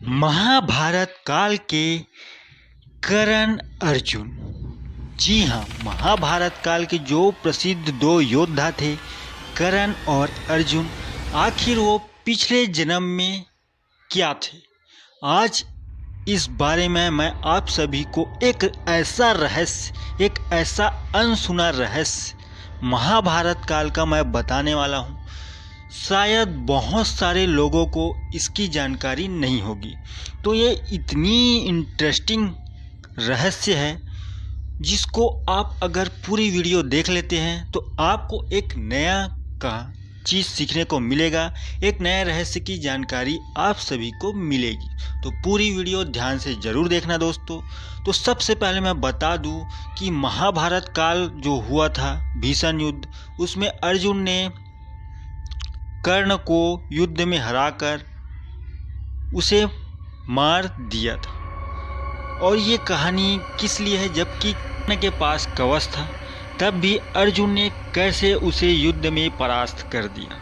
महाभारत काल के कर्ण अर्जुन। जी हाँ, महाभारत काल के जो प्रसिद्ध दो योद्धा थे कर्ण और अर्जुन, आखिर वो पिछले जन्म में क्या थे। आज इस बारे में मैं आप सभी को एक ऐसा रहस्य, एक ऐसा अनसुना रहस्य महाभारत काल का मैं बताने वाला हूँ। शायद बहुत सारे लोगों को इसकी जानकारी नहीं होगी। तो ये इतनी इंटरेस्टिंग रहस्य है जिसको आप अगर पूरी वीडियो देख लेते हैं तो आपको एक नया का चीज़ सीखने को मिलेगा, एक नया रहस्य की जानकारी आप सभी को मिलेगी। तो पूरी वीडियो ध्यान से ज़रूर देखना दोस्तों। तो सबसे पहले मैं बता दूं कि महाभारत काल जो हुआ था भीषण युद्ध, उसमें अर्जुन ने कर्ण को युद्ध में हराकर उसे मार दिया था। और ये कहानी किस लिए है, जबकि कर्ण के पास कवच था तब भी अर्जुन ने कैसे उसे युद्ध में परास्त कर दिया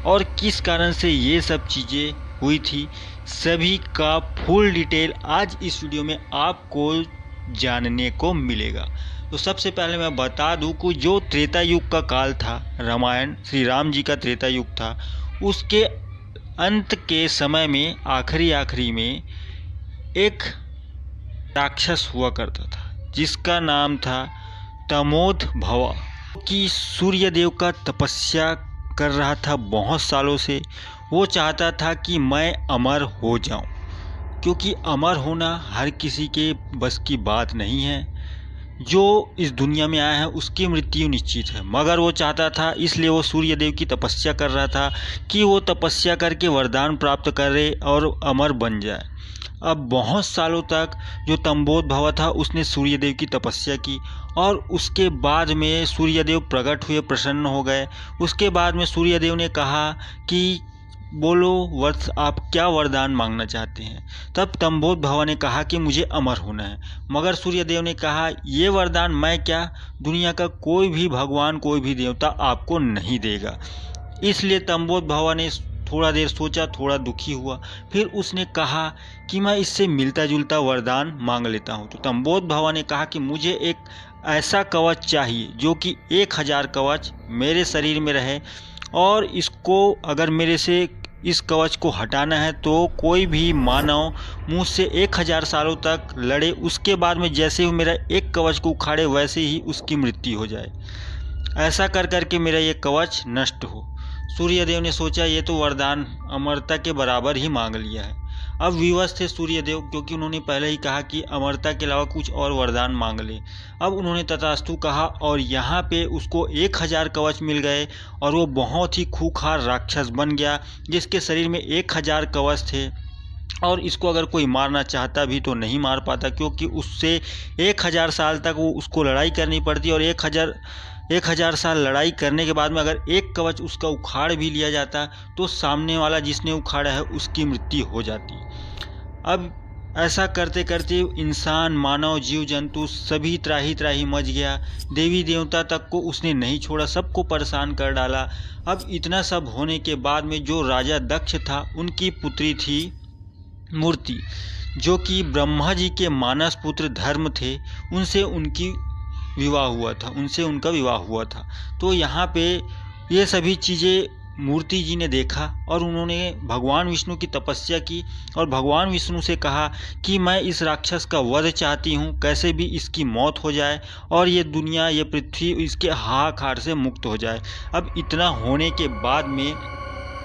और किस कारण से ये सब चीज़ें हुई थी, सभी का फुल डिटेल आज इस वीडियो में आपको जानने को मिलेगा। तो सबसे पहले मैं बता दूं कि जो त्रेता युग का काल था, रामायण श्री राम जी का त्रेता युग था, उसके अंत के समय में आखिरी में एक राक्षस हुआ करता था जिसका नाम था तमोद भवा, कि सूर्य देव का तपस्या कर रहा था बहुत सालों से। वो चाहता था कि मैं अमर हो जाऊं, क्योंकि अमर होना हर किसी के बस की बात नहीं है। जो इस दुनिया में आया है उसकी मृत्यु निश्चित है, मगर वो चाहता था, इसलिए वो सूर्य देव की तपस्या कर रहा था कि वो तपस्या करके वरदान प्राप्त करे और अमर बन जाए। अब बहुत सालों तक जो तम्बोध भवा था उसने सूर्यदेव की तपस्या की और उसके बाद में सूर्यदेव प्रकट हुए, प्रसन्न हो गए। उसके बाद में सूर्यदेव ने कहा कि बोलो वर्ष आप क्या वरदान मांगना चाहते हैं। तब तम्बोध भवा ने कहा कि मुझे अमर होना है, मगर सूर्यदेव ने कहा ये वरदान मैं क्या, दुनिया का कोई भी भगवान, कोई भी देवता आपको नहीं देगा। इसलिए तम्बोध भवा ने थोड़ा देर सोचा, थोड़ा दुखी हुआ, फिर उसने कहा कि मैं इससे मिलता जुलता वरदान मांग लेता हूँ। तो तम्बोध भवा ने कहा कि मुझे एक ऐसा कवच चाहिए जो कि 1000 कवच मेरे शरीर में रहे, और इसको अगर मेरे से इस कवच को हटाना है तो कोई भी मानव मुझसे 1000 सालों तक लड़े, उसके बाद में जैसे ही मेरा एक कवच को उखाड़े वैसे ही उसकी मृत्यु हो जाए, ऐसा कर करके मेरा ये कवच नष्ट हो। सूर्यदेव ने सोचा ये तो वरदान अमरता के बराबर ही मांग लिया है। अब विवश थे सूर्यदेव, क्योंकि उन्होंने पहले ही कहा कि अमरता के अलावा कुछ और वरदान मांग ले। अब उन्होंने तथास्तु कहा और यहाँ पे उसको 1000 कवच मिल गए और वो बहुत ही खूंखार राक्षस बन गया जिसके शरीर में 1000 कवच थे। और इसको अगर कोई मारना चाहता भी तो नहीं मार पाता, क्योंकि उससे 1000 साल तक वो उसको लड़ाई करनी पड़ती, और 1000 साल लड़ाई करने के बाद में अगर एक कवच उसका उखाड़ भी लिया जाता तो सामने वाला जिसने उखाड़ा है उसकी मृत्यु हो जाती। अब ऐसा करते करते इंसान, मानव, जीव जंतु सभी त्राही त्राही मच गया। देवी देवता तक को उसने नहीं छोड़ा, सबको परेशान कर डाला। अब इतना सब होने के बाद में जो राजा दक्ष था उनकी पुत्री थी मूर्ति, जो कि ब्रह्मा जी के मानस पुत्र धर्म थे, उनसे उनका विवाह हुआ था। तो यहाँ पे ये सभी चीज़ें मूर्ति जी ने देखा और उन्होंने भगवान विष्णु की तपस्या की और भगवान विष्णु से कहा कि मैं इस राक्षस का वध चाहती हूँ, कैसे भी इसकी मौत हो जाए और ये दुनिया, ये पृथ्वी इसके हाहाकार से मुक्त हो जाए। अब इतना होने के बाद में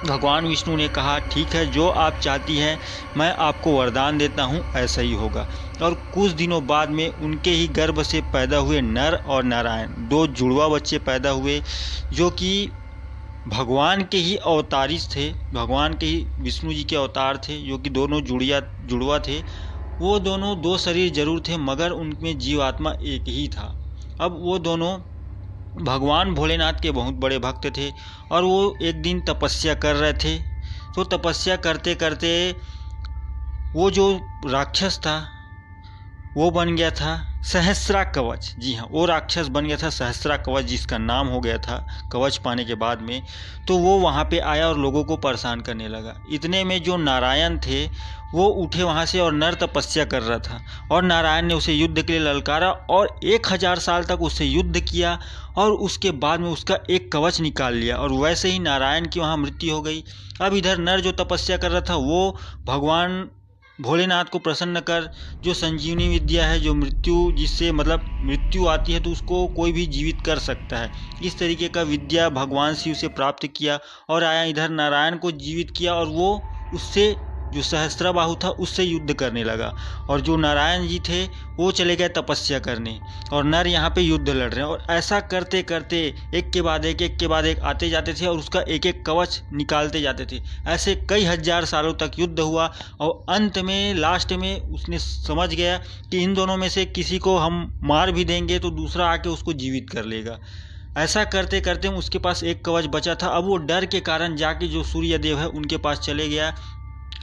भगवान विष्णु ने कहा ठीक है, जो आप चाहती हैं मैं आपको वरदान देता हूँ, ऐसा ही होगा। और कुछ दिनों बाद में उनके ही गर्भ से पैदा हुए नर और नारायण, 2 जुड़वा बच्चे पैदा हुए, जो कि भगवान के ही अवतारित थे, भगवान के ही विष्णु जी के अवतार थे, जो कि दोनों जुड़वा थे। वो दोनों 2 शरीर जरूर थे मगर उनमें जीवात्मा एक ही था। अब वो दोनों भगवान भोलेनाथ के बहुत बड़े भक्त थे और वो एक दिन तपस्या कर रहे थे। तो तपस्या करते करते वो जो राक्षस था वो बन गया था सहस्रा कवच। जी हाँ, वो राक्षस बन गया था सहस्रा कवच, जिसका नाम हो गया था कवच पाने के बाद में। तो वो वहाँ पे आया और लोगों को परेशान करने लगा। इतने में जो नारायण थे वो उठे वहाँ से और नर तपस्या कर रहा था और नारायण ने उसे युद्ध के लिए ललकारा और 1000 साल तक उससे युद्ध किया और उसके बाद में उसका एक कवच निकाल लिया और वैसे ही नारायण की वहाँ मृत्यु हो गई। अब इधर नर जो तपस्या कर रहा था वो भगवान भोलेनाथ को प्रसन्न कर, जो संजीवनी विद्या है, जो मृत्यु जिससे मतलब मृत्यु आती है तो उसको कोई भी जीवित कर सकता है, इस तरीके का विद्या भगवान शिव से प्राप्त किया और आया इधर नारायण को जीवित किया और वो उससे जो सहस्त्रबाहु था उससे युद्ध करने लगा। और जो नारायण जी थे वो चले गए तपस्या करने और नर यहाँ पे युद्ध लड़ रहे हैं और ऐसा करते करते एक के बाद एक आते जाते थे और उसका एक एक कवच निकालते जाते थे। ऐसे कई हजार सालों तक युद्ध हुआ और अंत में लास्ट में उसने समझ गया कि इन दोनों में से किसी को हम मार भी देंगे तो दूसरा आके उसको जीवित कर लेगा। ऐसा करते करते उसके पास एक कवच बचा था। अब वो डर के कारण जाके जो सूर्य देव है उनके पास चले गया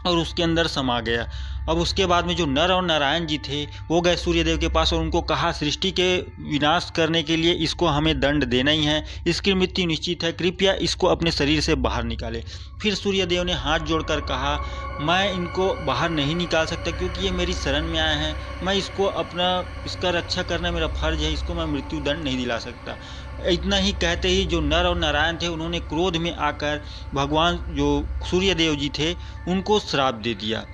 और उसके अंदर समा गया। अब उसके बाद में जो नर और नारायण जी थे वो गए सूर्यदेव के पास और उनको कहा सृष्टि के विनाश करने के लिए इसको हमें दंड देना ही है, इसकी मृत्यु निश्चित है, कृपया इसको अपने शरीर से बाहर निकाले। फिर सूर्यदेव ने हाथ जोड़कर कहा मैं इनको बाहर नहीं निकाल सकता क्योंकि ये मेरी शरण में आए हैं, मैं इसका रक्षा करना मेरा फर्ज है, इसको मैं मृत्यु दंड नहीं दिला सकता। इतना ही कहते ही जो नर और नारायण थे उन्होंने क्रोध में आकर भगवान जो सूर्यदेव जी थे उनको श्राप दे दिया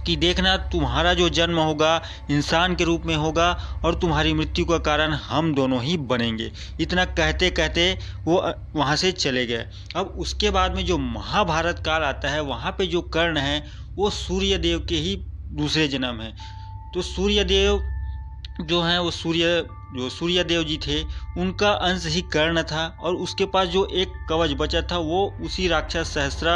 कि देखना तुम्हारा जो जन्म होगा इंसान के रूप में होगा और तुम्हारी मृत्यु का कारण हम दोनों ही बनेंगे। इतना कहते कहते वो वहाँ से चले गए। अब उसके बाद में जो महाभारत काल आता है वहाँ पे जो कर्ण है वो सूर्यदेव के ही दूसरे जन्म है। तो सूर्यदेव जो हैं वो सूर्यदेव जी थे उनका अंश ही कर्ण था और उसके पास जो एक कवच बचा था वो उसी राक्षस सहस्रा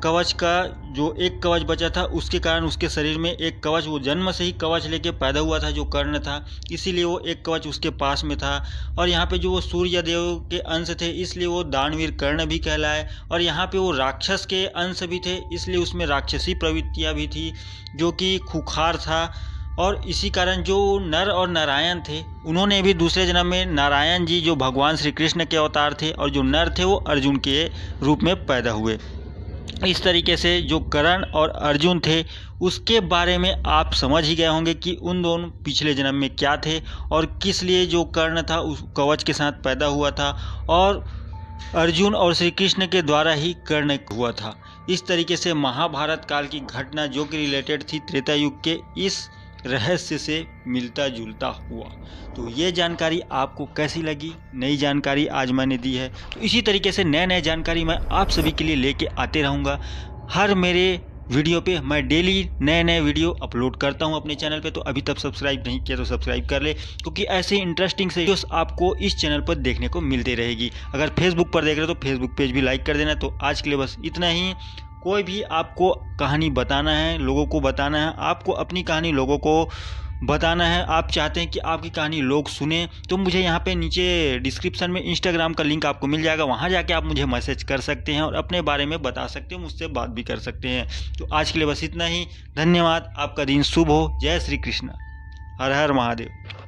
कवच का जो एक कवच बचा था उसके कारण उसके शरीर में एक कवच, वो जन्म से ही कवच लेके पैदा हुआ था जो कर्ण था, इसीलिए वो एक कवच उसके पास में था। और यहाँ पे जो वो सूर्यदेव के अंश थे इसलिए वो दानवीर कर्ण भी कहलाए और यहाँ पे वो राक्षस के अंश भी थे इसलिए उसमें राक्षसी प्रवृत्तियाँ भी थी जो कि खूंखार था। और इसी कारण जो नर और नारायण थे उन्होंने भी दूसरे जन्म में नारायण जी जो भगवान श्री कृष्ण के अवतार थे और जो नर थे वो अर्जुन के रूप में पैदा हुए। इस तरीके से जो कर्ण और अर्जुन थे उसके बारे में आप समझ ही गए होंगे कि उन दोनों पिछले जन्म में क्या थे और किस लिए जो कर्ण था उस कवच के साथ पैदा हुआ था और अर्जुन और श्री कृष्ण के द्वारा ही कर्ण हुआ था। इस तरीके से महाभारत काल की घटना जो कि रिलेटेड थी त्रेता युग के इस रहस्य से मिलता जुलता हुआ। तो ये जानकारी आपको कैसी लगी? नई जानकारी आज मैंने दी है तो इसी तरीके से नए जानकारी मैं आप सभी के लिए लेके आते रहूँगा। हर मेरे वीडियो पे मैं डेली नए वीडियो अपलोड करता हूं अपने चैनल पे, तो अभी तक सब्सक्राइब नहीं किया तो सब्सक्राइब कर ले क्योंकि ऐसे इंटरेस्टिंग से वीडियोस आपको इस चैनल पर देखने को मिलती रहेगी। अगर फेसबुक पर देख रहे हो तो फेसबुक पेज भी लाइक कर देना। तो आज के लिए बस इतना ही। कोई भी आपको कहानी बताना है, लोगों को बताना है, आपको अपनी कहानी लोगों को बताना है, आप चाहते हैं कि आपकी कहानी लोग सुने, तो मुझे यहाँ पे नीचे डिस्क्रिप्शन में इंस्टाग्राम का लिंक आपको मिल जाएगा, वहाँ जाके आप मुझे मैसेज कर सकते हैं और अपने बारे में बता सकते हैं, मुझसे बात भी कर सकते हैं। तो आज के लिए बस इतना ही। धन्यवाद। आपका दिन शुभ हो। जय श्री कृष्ण। हर हर महादेव।